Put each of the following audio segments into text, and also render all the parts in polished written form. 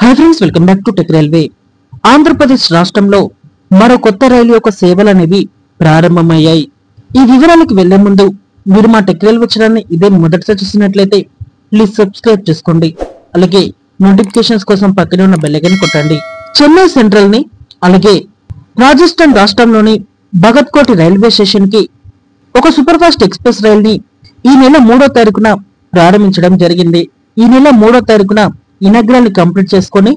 Hi friends, welcome back to tech railway. Andhra Pradesh రాష్ట్రంలో మరో కొత్త రైలు యొక్క సేవలు అనేవి ప్రారంభమయ్యాయి. ఈ వివరాలకు వెళ్లే ముందు మీరు మా టెక్ రైల్వే ఛానల్ని ఇదే మొదటిసారి చూసినట్లయితే ప్లీజ్ సబ్స్క్రైబ్ చేసుకోండి. అలాగే నోటిఫికేషన్స్ కోసం పక్కనే ఉన్న బెల్ ఐకాన్ కొట్టండి. చెన్నై సెంట్రల్ ని అలాగే రాజస్థాన్ రాష్ట్రంలోని భగత్ కోటి రైల్వే స్టేషన్ కి ఒక సూపర్ ఫాస్ట్ ఎక్స్ప్రెస్ రైల్ ని ఈ నెల 3వ తారీఖున ప్రారంభించడం జరిగింది. ఈ నెల 3వ తారీఖున ఇనాగ్రల్ ని కంప్లీట్ చేసుకుని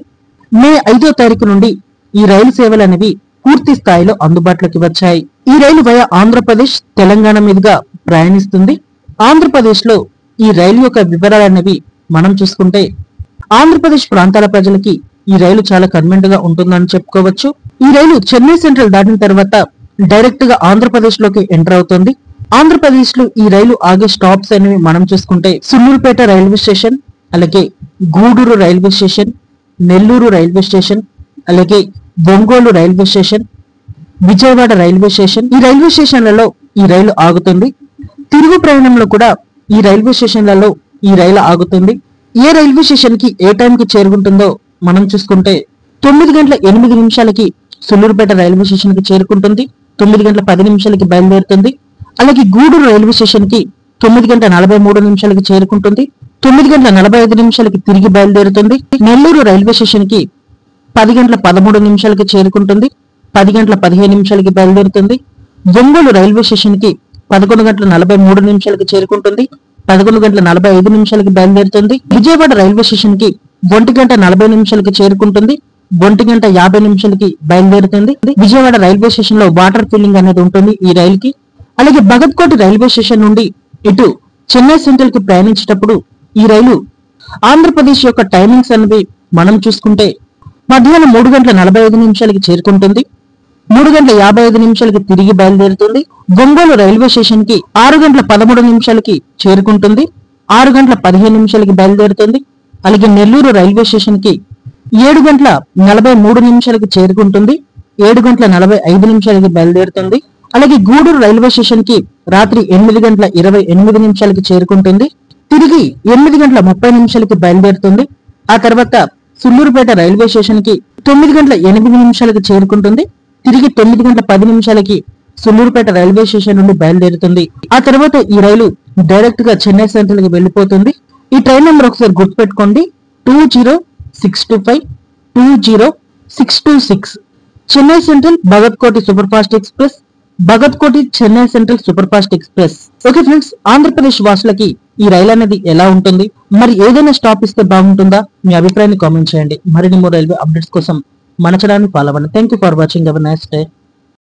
మే 5వ తారీఖు నుండి ఈ రైలు సేవలు అనేవి పూర్తి స్థాయిలో అందుబాటులోకి వచ్చాయి. ఈ రైలు వయా ఆంధ్రప్రదేశ్, తెలంగాణ మీదుగా ప్రయాణిస్తుంది. ఆంధ్రప్రదేశ్ లో ఈ రైలు యొక్క వివరాలు అనేవి మనం చూసుకుంటే ఆంధ్రప్రదేశ్ ప్రాంతాల ప్రజలకి ఈ రైలు చాలా కన్వీనియంట్ గా ఉంటుందని చెప్పుకోవచ్చు. ఈ రైలు చెన్నై సెంట్రల్ దాటిన తర్వాత డైరెక్ట్ గా ఆంధ్రప్రదేశ్ లోకి ఎంటర్ అవుతుంది. ఆంధ్రప్రదేశ్ లో ఈ రైలు ఆగే స్టాప్స్ అనేవి మనం చూసుకుంటే సున్నూరుపేట రైల్వే స్టేషన్, అలాగే Gudur railway station, Nellore railway station, అలాగే Ongole railway station, Vijayawada railway station. ఈ రైల్వే స్టేషన్లలో ఈ రైలు ఆగుతుంది. తిరుగు ప్రయాణంలో కూడా ఈ రైల్వే స్టేషన్లలో ఈ రైలు ఆగుతుంది. ఏ రైల్వే స్టేషన్ కి ఏ టైం కి చేరుకుంటుందో మనం చూసుకుంటే 9 గంటల 8 నిమిషాలకి సుల్లూరుపేట రైల్వే స్టేషన్ కి చేరుకుంటుంది. 9 గంటల 10 నిమిషాలకి బయలుదేరుతుంది. అలాగే గూడూరు రైల్వే స్టేషన్ కి 9 గంటల 43 నిమిషాలకి చేరుకుంటుంది. 9 గంటల 45 నిమిషాలకి తిరిగి బయలుదేరుతుంది. నెల్లూరు రైల్వే స్టేషన్ కి 10 గంటల 13 నిమిషాలకి చేరుకుంటుంది. 10 గంటల 15 నిమిషాలకి బయలుదేరుతుంది. ఒంగోలు రైల్వే స్టేషన్ కి 11 గంటల 43 నిమిషాలకి చేరుకుంటుంది. 11 గంటల 45 నిమిషాలకి బయలుదేరుతుంది. విజయవాడ రైల్వే స్టేషన్ కి 1 గంట 40 నిమిషాలకి చేరుకుంటుంది. 1 గంట 50 నిమిషాలకి బయలుదేరుతుంది. విజయవాడ రైల్వే స్టేషన్ లో వాటర్ ఫిల్లింగ్ అనేది ఉంటుంది ఈ రైలు కి. అలాగే భగత్ కోటి రైల్వే స్టేషన్ నుండి ఇటు చెన్నై సెంట్రల్ కి ప్రయాణించేటప్పుడు ఈ రైలు ఆంధ్రప్రదేశ్ యొక్క టైమింగ్స్ అనేవి మనం చూసుకుంటే మధ్యాహ్నం 3 గంటల 45 నిమిషాలకి చేరుకుంటుంది. 3 గంటల 55 నిమిషాలకి తిరిగి బయలుదేరుతుంది. ఒంగోలు రైల్వే స్టేషన్ కి 6 గంటల 13 నిమిషాలకి చేరుకుంటుంది. 6 గంటల 15 నిమిషాలకి బయలుదేరుతుంది. అలాగే నెల్లూరు రైల్వే స్టేషన్ కి 7 గంటల 43 నిమిషాలకి చేరుకుంటుంది. 7 గంటల 45 నిమిషాలకి బయలుదేరుతుంది. అలాగే గూడూరు రైల్వే స్టేషన్ కి రాత్రి 8 గంటల 28 నిమిషాలకి చేరుకుంటుంది. తిరిగి 8 గంటల 30 నిమిషాలకి బయలుదేరుతుంది. ఆ తర్వాత సుల్లూరుపేట రైల్వే స్టేషన్ కి 9 గంటల 8 నిమిషాలకి చేరుకుంటుంది. తిరిగి 9 గంటల 10 నిమిషాలకి సుల్లూరుపేట రైల్వే స్టేషన్ నుండి బయలుదేరుతుంది. ఆ తర్వాత ఈ రైలు డైరెక్ట్ గా చెన్నై సెంట్రల్ కి వెళ్లిపోతుంది. ఈ ట్రైన్ నెంబర్ ఒకసారి గుర్తుపెట్టుకోండి, 20625 20626. చెన్నై సెంట్రల్ భగత్ కోటి సూపర్ ఫాస్ట్ ఎక్స్ప్రెస్, భగత్ కోటి Chennai central super fast express. Okay friends, Andhra Pradesh వాసులకి ఈ రైలు అనేది ఎలా ఉంటుంది, మరి ఏదైనా స్టాప్ ఇస్తే బాగుంటుందా, మీ అభిప్రాయాన్ని కామెంట్ చేయండి. మరిన్ని మోర్ రైల్వే అప్డేట్స్ కోసం మన ఛానల్ ని ఫాలో అవ్వండి. Thank you for watching. Have a nice day.